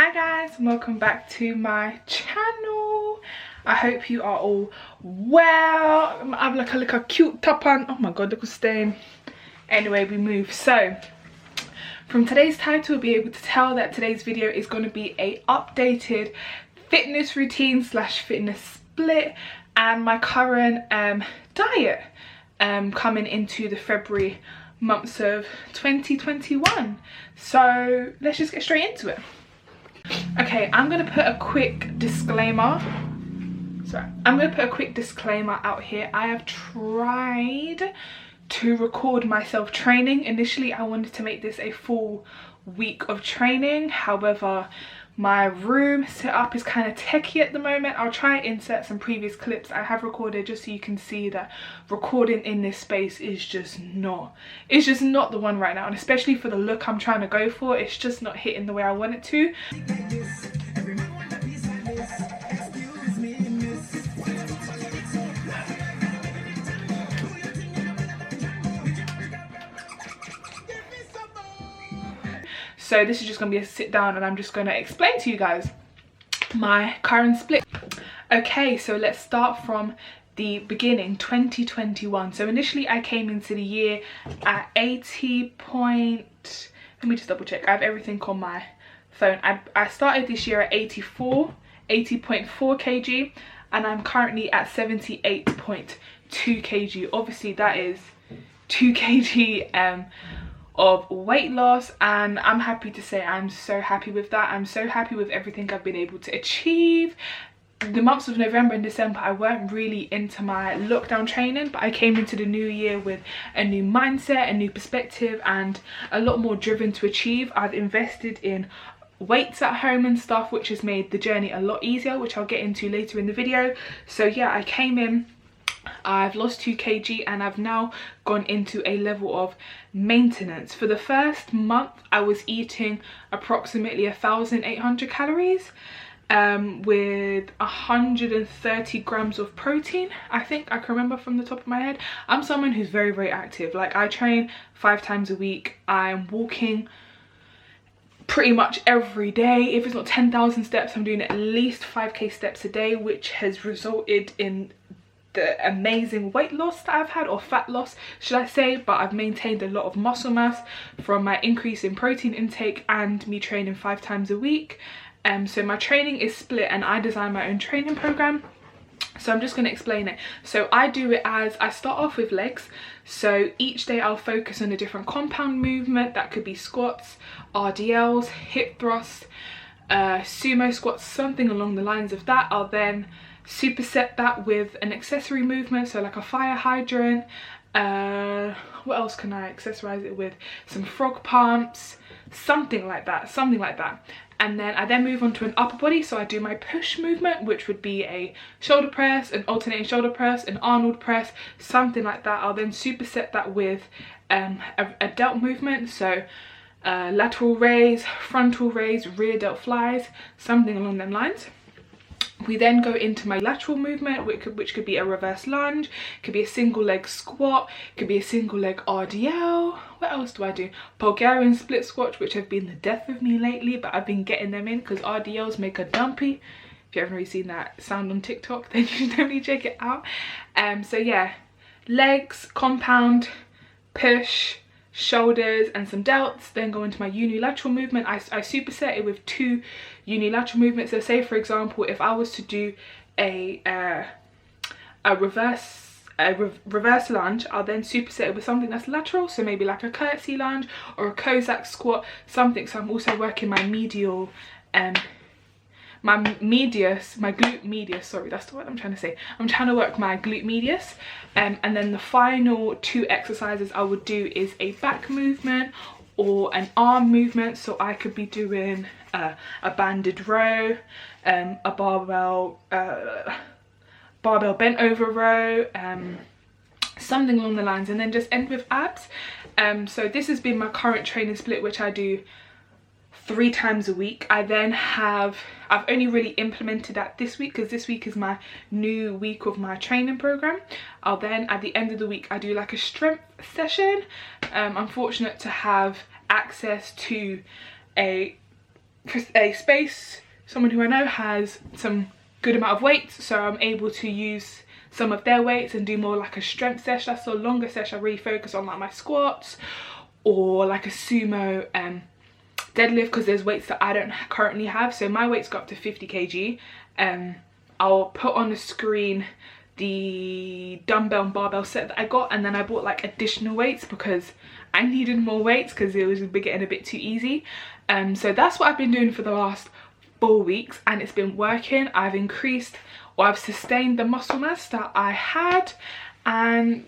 Hi guys, welcome back to my channel. I hope you are all well. I have like a cute top on. Oh my god, look what's staying. Anyway, we move. So from today's title, you'll be able to tell that today's video is going to be a updated fitness routine slash fitness split and my current diet coming into the February months of 2021. So let's just get straight into it. Okay, I'm gonna put a quick disclaimer. Out here. I have tried to record myself training. Initially, I wanted to make this a full week of training. However, my room setup is kind of techie at the moment. I'll try and insert some previous clips I have recorded just so you can see that recording in this space is just not the one right now, and especially for the look I'm trying to go for, it's just not hitting the way I want it to. So this is just going to be a sit down and I'm just going to explain to you guys my current split. Okay, so let's start from the beginning, 2021. So initially I came into the year at 80 point, let me just double check, I have everything on my phone. I started this year at 80.4 kg and I'm currently at 78.2 kg. Obviously that is 2 kg of weight loss, and I'm happy to say I'm so happy with that. I'm so happy with everything I've been able to achieve. The months of November and December I weren't really into my lockdown training, but I came into the new year with a new mindset, a new perspective, and a lot more driven to achieve. I've invested in weights at home and stuff, which has made the journey a lot easier, which I'll get into later in the video. So yeah, I came in, I've lost 2 kg and I've now gone into a level of maintenance. For the first month I was eating approximately 1,800 calories with 130 grams of protein. I think I can remember from the top of my head. I'm someone who's very active. Like, I train 5 times a week. I'm walking pretty much every day. If it's not 10,000 steps, I'm doing at least 5k steps a day, which has resulted in the amazing weight loss that I've had, or fat loss should I say, but I've maintained a lot of muscle mass from my increase in protein intake and me training 5 times a week. So my training is split and I design my own training program. So I'm just going to explain it. So I do it as, I start off with legs. So each day I'll focus on a different compound movement. That could be squats, RDLs, hip thrusts, sumo squats, something along the lines of that. I'll then superset that with an accessory movement, so like a fire hydrant. What else can I accessorize it with? Some frog pumps, something like that. And then I then move on to an upper body, so I do my push movement, which would be a shoulder press, an alternating shoulder press, an Arnold press, something like that. I'll then superset that with a delt movement, so lateral raise, frontal raise, rear delt flies, something along them lines. We then go into my lateral movement, which could be a reverse lunge, could be a single leg squat, could be a single leg RDL. What else do I do? Bulgarian split squats, which have been the death of me lately, but I've been getting them in because RDLs make a dumpy. If you haven't really seen that sound on TikTok, then you should definitely check it out. So yeah, legs, compound, push, shoulders and some delts. Then go into my unilateral movement. I superset it with 2 unilateral movements. So say for example, if I was to do a reverse lunge, I'll then superset it with something that's lateral, so maybe like a curtsy lunge or a Cossack squat, something. So I'm also working my medial my glute medius, sorry, that's the word I'm trying to say. I'm trying to work my glute medius. And then the final 2 exercises I would do is a back movement or an arm movement. So I could be doing a banded row, a barbell bent over row, something along the lines, and then just end with abs. So this has been my current training split, which I do 3 times a week. I've only really implemented that this week because this week is my new week of my training program. I'll then, at the end of the week, I do like a strength session. I'm fortunate to have access to a a space, someone who I know has some good amount of weights, so I'm able to use some of their weights and do more like a strength session. That's a longer session. I really focus on like my squats or like a sumo deadlift, because there's weights that I don't currently have. So my weights go up to 50 kg. I'll put on the screen the dumbbell and barbell set that I got, and then I bought like additional weights because I needed more weights because it was getting a bit too easy. So that's what I've been doing for the last 4 weeks, and it's been working. I've increased, or I've sustained the muscle mass that I had, and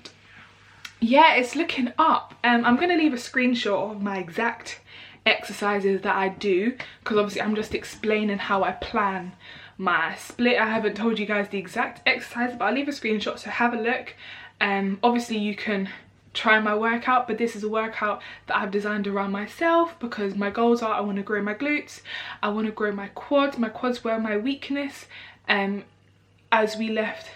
yeah, it's looking up. I'm going to leave a screenshot of my exact exercises that I do, because obviously I'm just explaining how I plan my split. I haven't told you guys the exact exercise, but I'll leave a screenshot, so have a look. Obviously you can try my workout, but this is a workout that I've designed around myself because my goals are I want to grow my glutes, I want to grow my quads. My quads were my weakness. As we left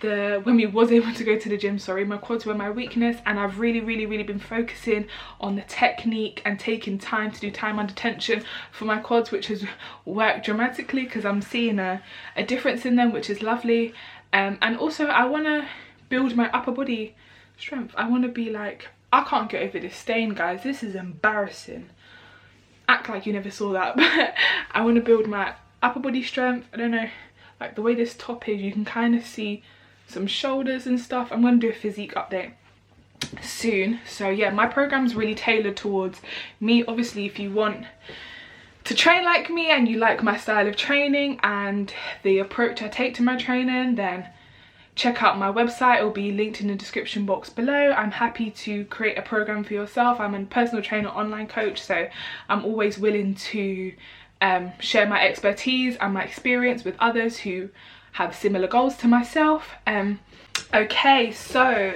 when we was able to go to the gym, sorry, my quads were my weakness, and I've really been focusing on the technique and taking time to do time under tension for my quads, which has worked dramatically because I'm seeing a difference in them, which is lovely. And also I want to build my upper body strength. I want to be like, I can't get over this stain, guys. This is embarrassing. Act like you never saw that. But I want to build my upper body strength. I don't know, like the way this top is, you can kind of see some shoulders and stuff. I'm going to do a physique update soon. So yeah, my program's really tailored towards me. Obviously if you want to train like me and you like my style of training and the approach I take to my training, then check out my website. It will be linked in the description box below. I'm happy to create a program for yourself. I'm a personal trainer, online coach, so I'm always willing to share my expertise and my experience with others who have similar goals to myself. Okay, so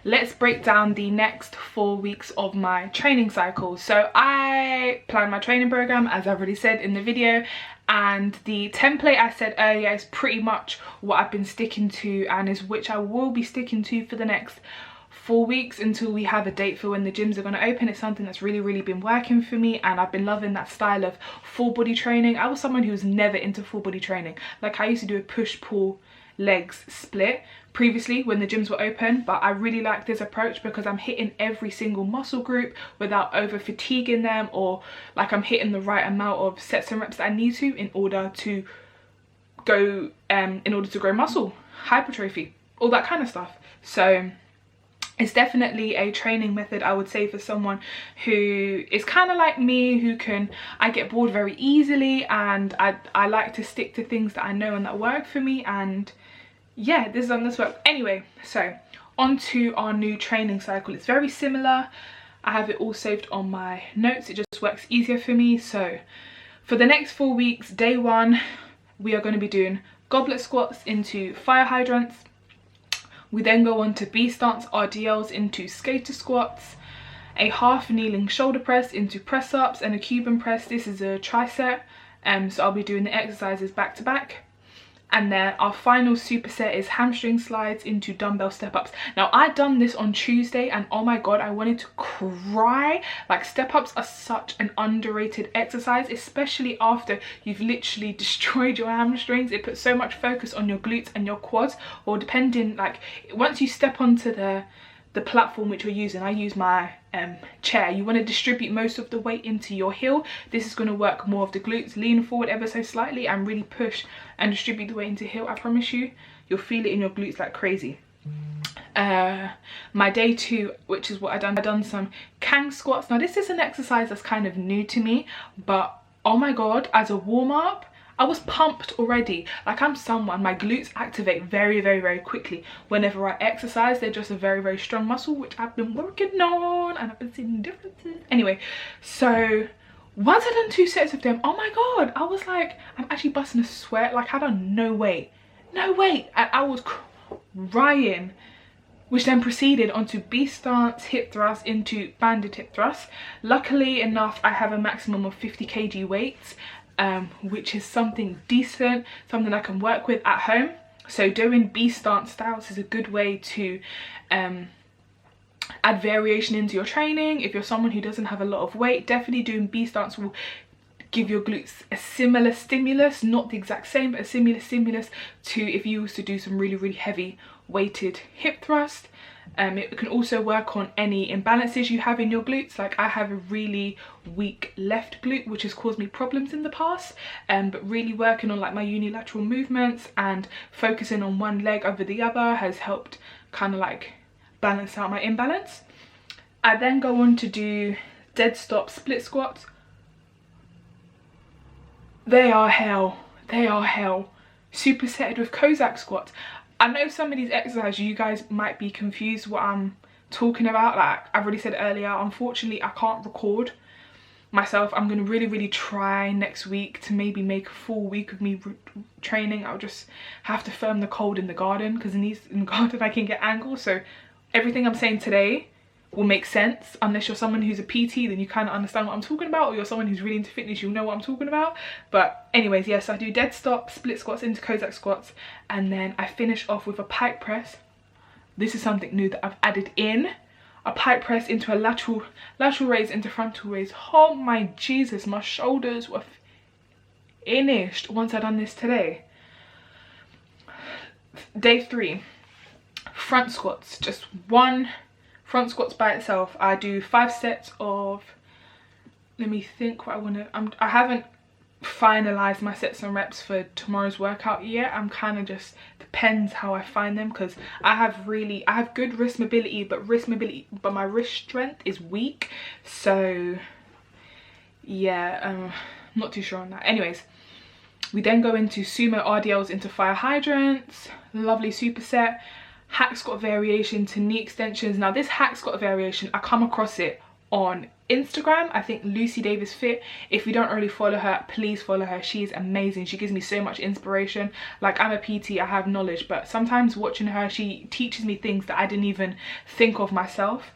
let's break down the next 4 weeks of my training cycle. So I plan my training program, as I've already said in the video, and the template I said earlier is pretty much what I've been sticking to, and is which I will be sticking to for the next 4 weeks until we have a date for when the gyms are going to open. It's something that's really been working for me, and I've been loving that style of full body training. I was someone who was never into full body training. Like I used to do a push pull legs split previously when the gyms were open, but I really like this approach because I'm hitting every single muscle group without over fatiguing them, or like I'm hitting the right amount of sets and reps that I need to in order to grow muscle, hypertrophy, all that kind of stuff. So it's definitely a training method, I would say, for someone who is kind of like me, I get bored very easily, and I like to stick to things that I know and that work for me. And yeah, this work. Anyway, so on to our new training cycle. It's very similar. I have it all saved on my notes. It just works easier for me. So for the next 4 weeks, day 1, we are going to be doing goblet squats into fire hydrants. We then go on to B stance RDLs into skater squats, a half kneeling shoulder press into press ups, and a Cuban press. This is a tricep, so I'll be doing the exercises back to back. And then our final superset is hamstring slides into dumbbell step ups. Now I done this on Tuesday, and oh my god, I wanted to cry. Like, step ups are such an underrated exercise, especially after you've literally destroyed your hamstrings. It puts so much focus on your glutes and your quads, or depending, like once you step onto the platform which you're using. I use my chair. You want to distribute most of the weight into your heel. This is going to work more of the glutes. Lean forward ever so slightly and really push and distribute the weight into heel. I promise you, you'll feel it in your glutes like crazy. My day 2, which is what I've done some Kang squats. Now this is an exercise that's kind of new to me, but oh my god, as a warm-up, I was pumped already. Like, I'm someone, my glutes activate very quickly whenever I exercise. They're just a very strong muscle, which I've been working on, and I've been seeing differences. Anyway, so once I done 2 sets of them, oh my god, I was like, I'm actually busting a sweat. Like, I done no weight, and I was crying, which then proceeded onto B stance hip thrust into banded hip thrust. Luckily enough, I have a maximum of 50 kg weights, which is something decent, something I can work with at home. So doing B stance styles is a good way to add variation into your training. If you're someone who doesn't have a lot of weight, definitely doing B stance will give your glutes a similar stimulus, not the exact same, but a similar stimulus to if you was to do some really, really heavy weighted hip thrust. It can also work on any imbalances you have in your glutes. Like I have a really weak left glute, which has caused me problems in the past, but really working on like my unilateral movements and focusing on one leg over the other has helped kind of like balance out my imbalance. I then go on to do dead stop split squats. They are hell. They are hell. Supersetted with Cossack squats. I know some of these exercises you guys might be confused what I'm talking about. Like I've already said earlier, unfortunately I can't record myself. I'm going to really try next week to maybe make a full week of me training. I'll just have to firm the cold in the garden, because in the garden I can get angles. So everything I'm saying today will make sense unless you're someone who's a PT, then you kind of understand what I'm talking about, or you're someone who's really into fitness, you'll know what I'm talking about. But anyways, yes, I do dead stop split squats into Cossack squats, and then I finish off with a pike press. This is something new that I've added in, a pike press into a lateral raise into frontal raise. Oh my Jesus, my shoulders were finished once I done this today. Day 3, front squats, just one front squats by itself. I do 5 sets of, let me think what I want to, I haven't finalized my sets and reps for tomorrow's workout yet. I'm kind of just, depends how I find them, because I have good wrist mobility, but my wrist strength is weak. So yeah, I'm not too sure on that. Anyways, we then go into sumo RDLs into fire hydrants, lovely superset. Hack squat variation to knee extensions. Now this hack squat variation, I come across it on Instagram. I think Lucy Davis Fit. If you don't already follow her, please follow her. She is amazing. She gives me so much inspiration. Like I'm a PT, I have knowledge, but sometimes watching her, she teaches me things that I didn't even think of myself.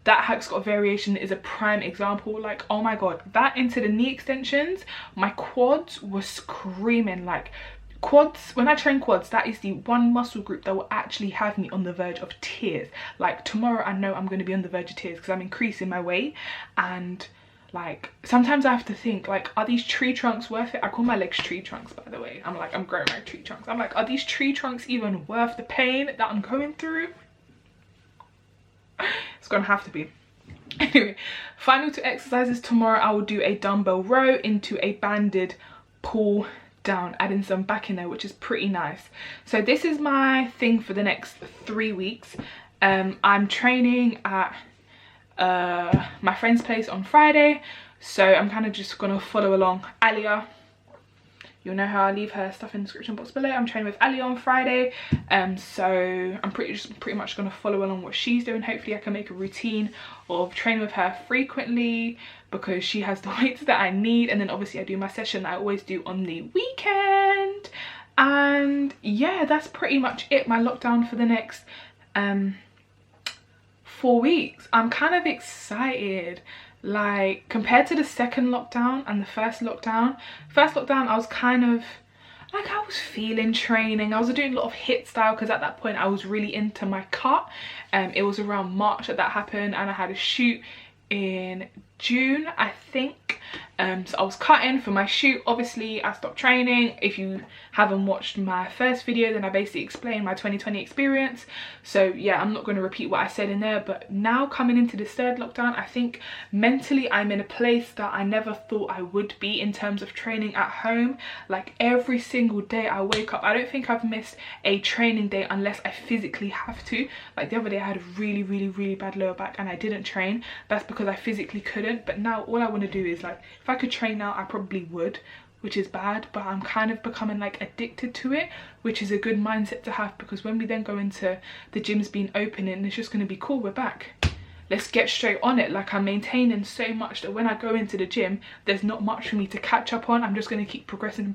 That hack squat variation is a prime example. Like, oh my god, that into the knee extensions, my quads were screaming. Like quads, when I train quads, that is the one muscle group that will actually have me on the verge of tears. Like tomorrow I know I'm going to be on the verge of tears because I'm increasing my weight, and like sometimes I have to think, like, are these tree trunks worth it? I call my legs tree trunks, by the way. I'm growing my tree trunks. I'm like, are these tree trunks even worth the pain that I'm going through? It's gonna have to be. Anyway, final 2 exercises tomorrow. I will do a dumbbell row into a banded pull down, adding some back in there, which is pretty nice. So this is my thing for the next 3 weeks. I'm training at my friend's place on Friday, so I'm kind of just gonna follow along Alia. You'll know how I leave her stuff in the description box below. I'm training with Alia on Friday, so I'm pretty much gonna follow along what she's doing. Hopefully I can make a routine of training with her frequently, because she has the weights that I need. And then obviously I do my session that I always do on the weekend. And yeah, that's pretty much it, my lockdown for the next 4 weeks. I'm kind of excited. Like compared to the second lockdown and the first lockdown I was kind of like, I was feeling training. I was doing a lot of HIIT style because at that point I was really into my cut. It was around March that happened, and I had a shoot in June, I think. So I was cutting for my shoot. Obviously I stopped training. If you haven't watched my first video, then I basically explained my 2020 experience. So yeah, I'm not going to repeat what I said in there. But now coming into this 3rd lockdown, I think mentally I'm in a place that I never thought I would be in terms of training at home. Like every single day I wake up, I don't think I've missed a training day unless I physically have to. Like the other day I had a really bad lower back and I didn't train. That's because I physically couldn't. But now all I want to do is, like, if I could train now, I probably would, which is bad, but I'm kind of becoming like addicted to it, which is a good mindset to have, because when we then go into the gyms being open and it's just going to be cool, we're back, let's get straight on it. Like I'm maintaining so much that when I go into the gym, there's not much for me to catch up on. I'm just going to keep progressing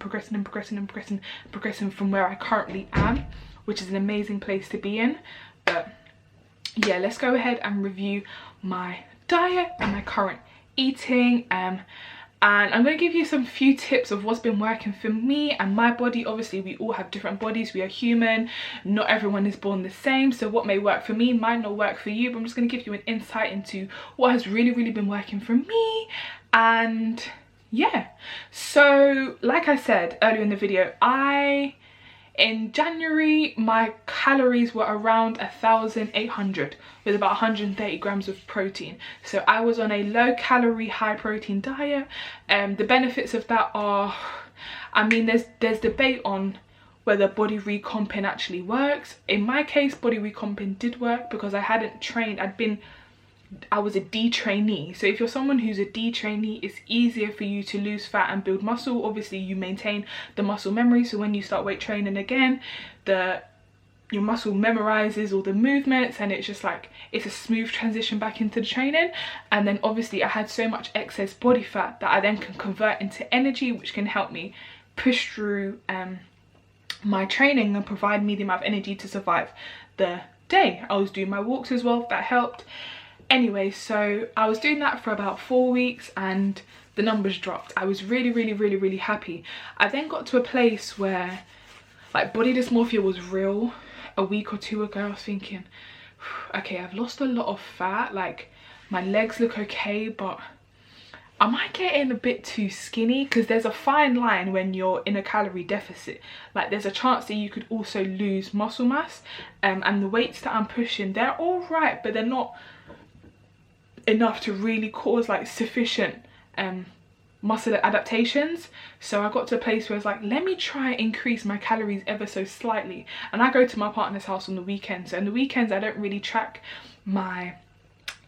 from where I currently am, which is an amazing place to be in. But yeah, let's go ahead and review my diet and my current eating, and I'm going to give you some few tips of what's been working for me and my body. Obviously we all have different bodies, we are human, not everyone is born the same, so what may work for me might not work for you, but I'm just going to give you an insight into what has really been working for me. And yeah, so like I said earlier in the video, in January my calories were around 1,800 with about 130 grams of protein. So I was on a low calorie high protein diet. The benefits of that are, I mean, there's debate on whether body recomping actually works. In my case, body recomping did work because I hadn't trained. I was a D trainee. So if you're someone who's a D trainee, it's easier for you to lose fat and build muscle. Obviously you maintain the muscle memory, so when you start weight training again, your muscle memorizes all the movements, and it's just like, it's a smooth transition back into the training. And then obviously I had so much excess body fat that I then can convert into energy, which can help me push through my training and provide me the amount of energy to survive the day. I was doing my walks as well, that helped. Anyway, so I was doing that for about 4 weeks and the numbers dropped. I was really happy. I then got to a place where like body dysmorphia was real. A week or two ago I was thinking, okay, I've lost a lot of fat, like my legs look okay, but am I getting a bit too skinny? Because there's a fine line when you're in a calorie deficit. Like there's a chance that you could also lose muscle mass, and the weights that I'm pushing, they're all right, but they're not enough to really cause like sufficient muscle adaptations. So I got to a place where it's like, let me try and increase my calories ever so slightly. And I go to my partner's house on the weekends, so on the weekends I don't really track my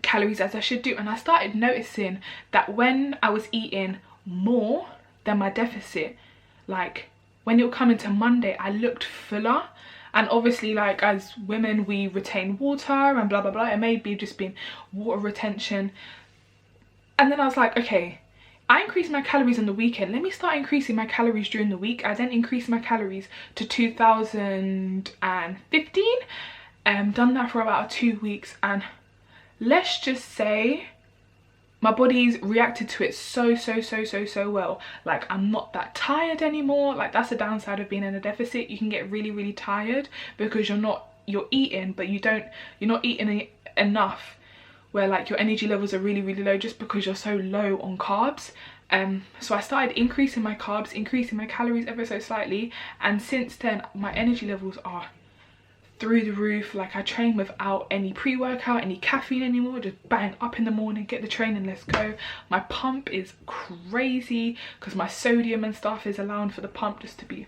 calories as I should do. And I started noticing that when I was eating more than my deficit, like when it would come into Monday, I looked fuller. And obviously, like as women, we retain water and blah blah blah. It may be just been water retention. And then I was like, okay, I increased my calories on the weekend, let me start increasing my calories during the week. I then increased my calories to 2015. Done that for about 2 weeks, and let's just say my body's reacted to it so well. Like I'm not that tired anymore. Like that's the downside of being in a deficit. You can get really tired because you're eating, but you're not eating enough where like your energy levels are really low just because you're so low on carbs. So I started increasing my carbs, increasing my calories ever so slightly, and since then my energy levels are through the roof. Like I train without any pre-workout, any caffeine anymore, just bang up in the morning, get the training, let's go. My pump is crazy because my sodium and stuff is allowing for the pump just to be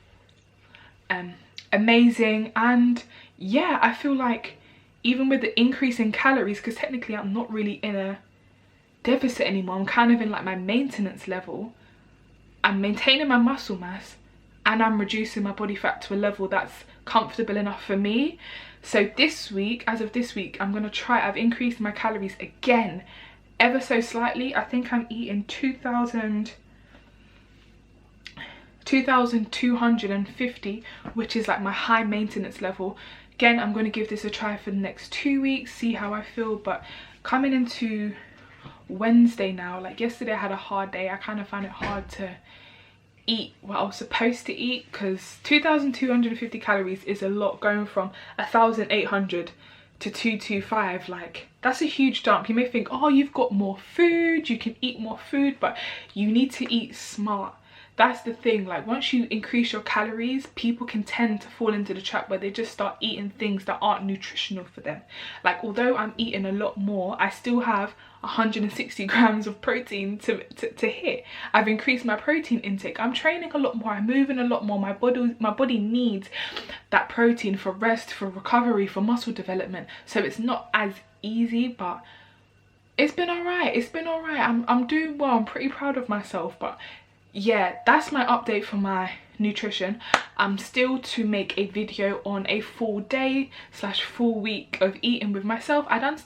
amazing. And yeah, I feel like even with the increase in calories, because technically I'm not really in a deficit anymore, I'm kind of in like my maintenance level, I'm maintaining my muscle mass and I'm reducing my body fat to a level that's comfortable enough for me. So this week, as of this week, I'm gonna try, I've increased my calories again ever so slightly. I think I'm eating 2,250, which is like my high maintenance level. Again, I'm going to give this a try for the next 2 weeks, see how I feel. But coming into Wednesday now, like yesterday I had a hard day. I kind of found it hard to eat what I was supposed to eat, because 2,250 calories is a lot, going from 1,800 to 225. Like that's a huge jump. You may think, oh, you've got more food, you can eat more food, but you need to eat smart. That's the thing, like once you increase your calories, people can tend to fall into the trap where they just start eating things that aren't nutritional for them. Like although I'm eating a lot more, I still have 160 grams of protein to hit. I've increased my protein intake, I'm training a lot more, I'm moving a lot more. My body needs that protein for rest, for recovery, for muscle development. So it's not as easy, but it's been alright. I'm doing well. I'm pretty proud of myself. But yeah, that's my update for my nutrition. I'm still to make a video on a full day / full week of eating with myself. I done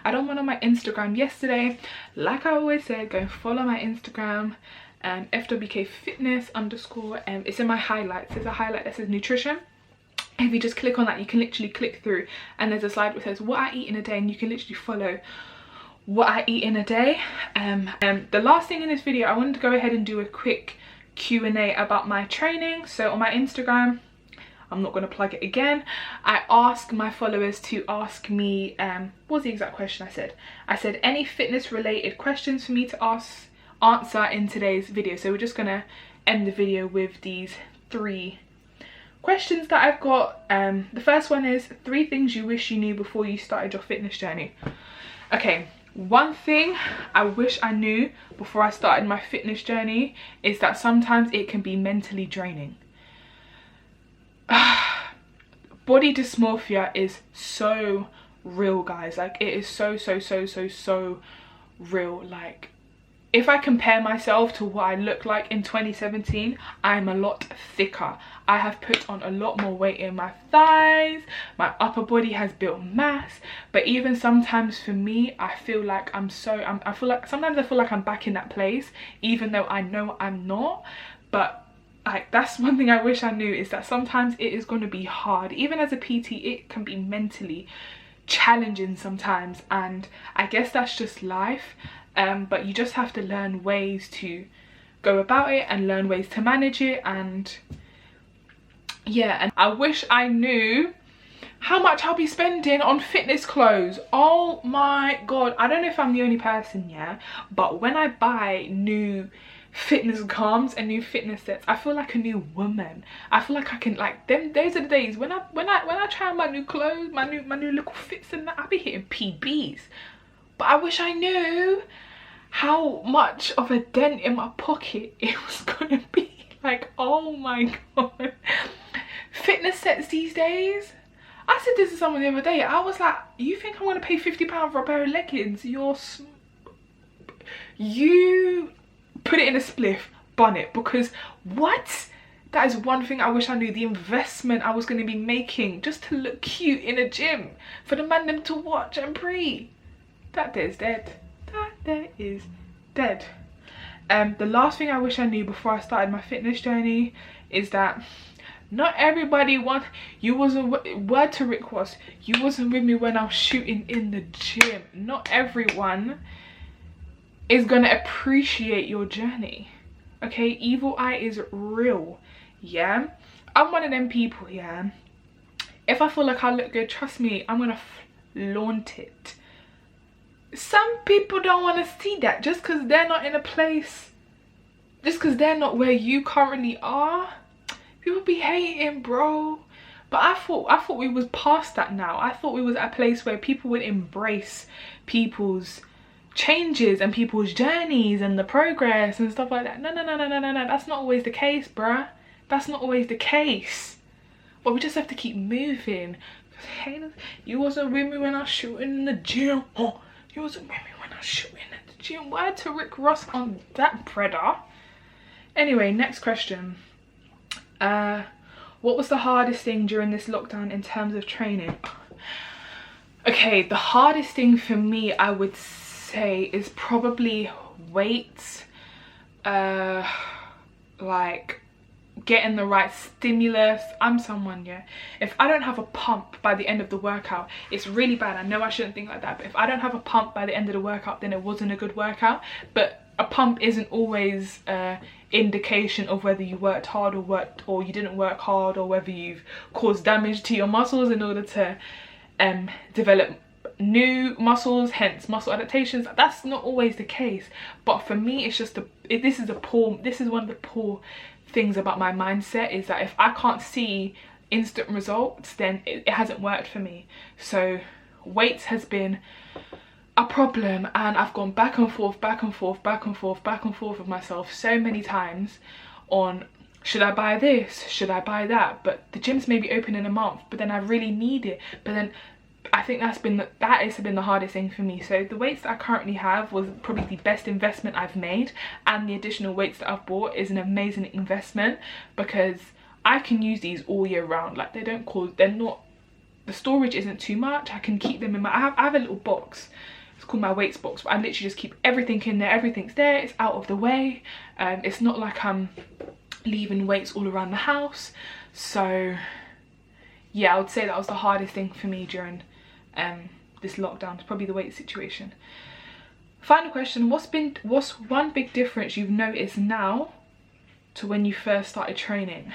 one on my Instagram yesterday. Like I always said, go and follow my Instagram, FWK Fitness _. It's in my highlights. There's a highlight that says nutrition. If you just click on that, you can literally click through and there's a slide which says what I eat in a day, and you can literally follow what I eat in a day. The last thing in this video, I wanted to go ahead and do a quick Q&A about my training. So on my Instagram, I'm not going to plug it again, I asked my followers to ask me, what was the exact question I said? I said any fitness related questions for me to answer in today's video. So we're just gonna end the video with these 3 questions that I've got. The first one is 3 things you wish you knew before you started your fitness journey. Okay, one thing I wish I knew before I started my fitness journey is that sometimes it can be mentally draining. Body dysmorphia is so real, guys. Like, it is so real. Like, if I compare myself to what I look like in 2017, I'm a lot thicker. I have put on a lot more weight in my thighs. My upper body has built mass. But even sometimes for me, I feel like sometimes I feel like I'm back in that place, even though I know I'm not. But like, that's one thing I wish I knew, is that sometimes it is going to be hard. Even as a PT, it can be mentally challenging sometimes, and I guess that's just life. But you just have to learn ways to go about it and learn ways to manage it. And yeah, and I wish I knew how much I'll be spending on fitness clothes. Oh my god, I don't know if I'm the only person, yeah, but when I buy new fitness garments and new fitness sets, I feel like a new woman. I feel like I can, like, those are the days when I try on my new clothes, my new little fits and that, I'll be hitting PBs. But I wish I knew how much of a dent in my pocket it was gonna be. Like, oh my god. Fitness sets these days. I said this to someone the other day. I was like, you think I'm gonna pay £50 for a pair of leggings? You put it in a spliff, bun it, because what? That is one thing I wish I knew, the investment I was going to be making just to look cute in a gym for the man them to watch and breathe. That there is dead. That there is dead. The last thing I wish I knew before I started my fitness journey is that not everybody wants, word to Rick was, you wasn't with me when I was shooting in the gym. Not everyone is gonna appreciate your journey. Okay, evil eye is real. Yeah, I'm one of them people. Yeah, if I feel like I look good, trust me, I'm gonna flaunt it. Some people don't want to see that just because they're not in a place, just because they're not where you currently are. People be hating, bro. But I thought we was past that now. I thought we was at a place where people would embrace people's changes and people's journeys and the progress and stuff like that. No, that's not always the case, bruh. That's not always the case. But we just have to keep moving. Haters, you wasn't with me when I was shooting in the gym. Oh, you wasn't with me when I was shooting at the gym. Word to Rick Ross on that, brother. Anyway, next question. What was the hardest thing during this lockdown in terms of training? Okay, the hardest thing for me, I would say, is probably weights. Like getting the right stimulus. I'm someone, yeah, if I don't have a pump by the end of the workout, it's really bad. I know I shouldn't think like that, but if I don't have a pump by the end of the workout, then it wasn't a good workout. But a pump isn't always indication of whether you worked hard or you didn't work hard, or whether you've caused damage to your muscles in order to develop new muscles, hence muscle adaptations. That's not always the case. But for me, it's just this is one of the poor things about my mindset, is that if I can't see instant results, then it hasn't worked for me. So weights has been a problem, and I've gone back and forth with myself so many times on, should I buy this, should I buy that? But the gyms may be open in a month, but then I really need it. But then I think that has been the hardest thing for me. So the weights that I currently have was probably the best investment I've made, and the additional weights that I've bought is an amazing investment, because I can use these all year round. Like, the storage isn't too much. I can keep them in I have a little box. It's called my weights box, but I literally just keep everything in there. Everything's there, it's out of the way. It's not like I'm leaving weights all around the house. So yeah, I would say that was the hardest thing for me during this lockdown. It's probably the weight situation. Final question, what's one big difference you've noticed now to when you first started training?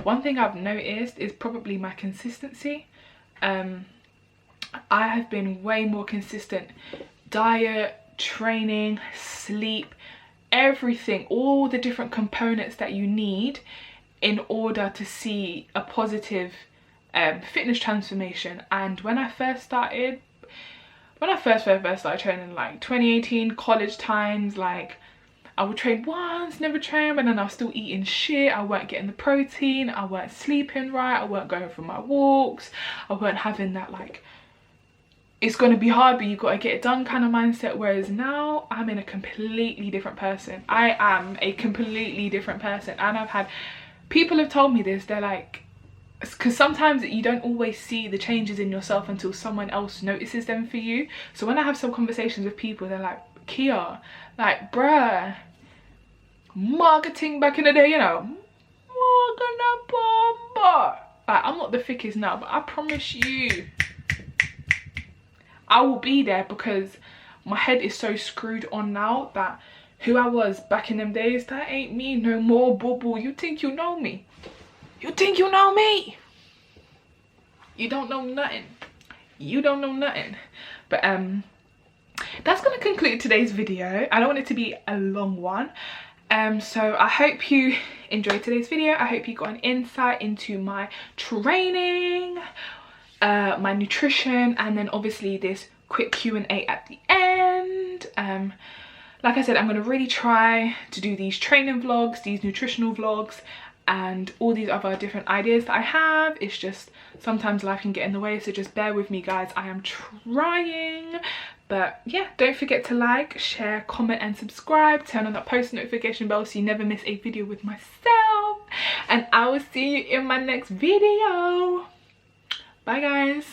One thing I've noticed is probably my consistency. I have been way more consistent. Diet, training, sleep, everything, all the different components that you need in order to see a positive fitness transformation. And when I first started training, like 2018 college times, like I would train once, never train, but then I was still eating shit. I weren't getting the protein, I weren't sleeping right, I weren't going for my walks, I weren't having that like it's going to be hard but you've got to get it done kind of mindset. Whereas now I'm in a completely different person. I am a completely different person, and I've had people have told me this. They're like, because sometimes you don't always see the changes in yourself until someone else notices them for you. So when I have some conversations with people, they're like, Kia, like, bruh, marketing back in the day, you know, like, I'm not the thickest now, but I promise you I will be there, because my head is so screwed on now that who I was back in them days, that ain't me no more, boo boo. You think you know me? You think you know me? You don't know nothing. You don't know nothing. But that's gonna conclude today's video. I don't want it to be a long one. So I hope you enjoyed today's video. I hope you got an insight into my training, my nutrition, and then obviously this quick Q&A at the end. Like I said, I'm going to really try to do these training vlogs, these nutritional vlogs, and all these other different ideas that I have. It's just sometimes life can get in the way, so just bear with me guys. I am trying. But yeah, don't forget to like, share, comment and subscribe. Turn on that post notification bell so you never miss a video with myself. And I will see you in my next video. Bye guys.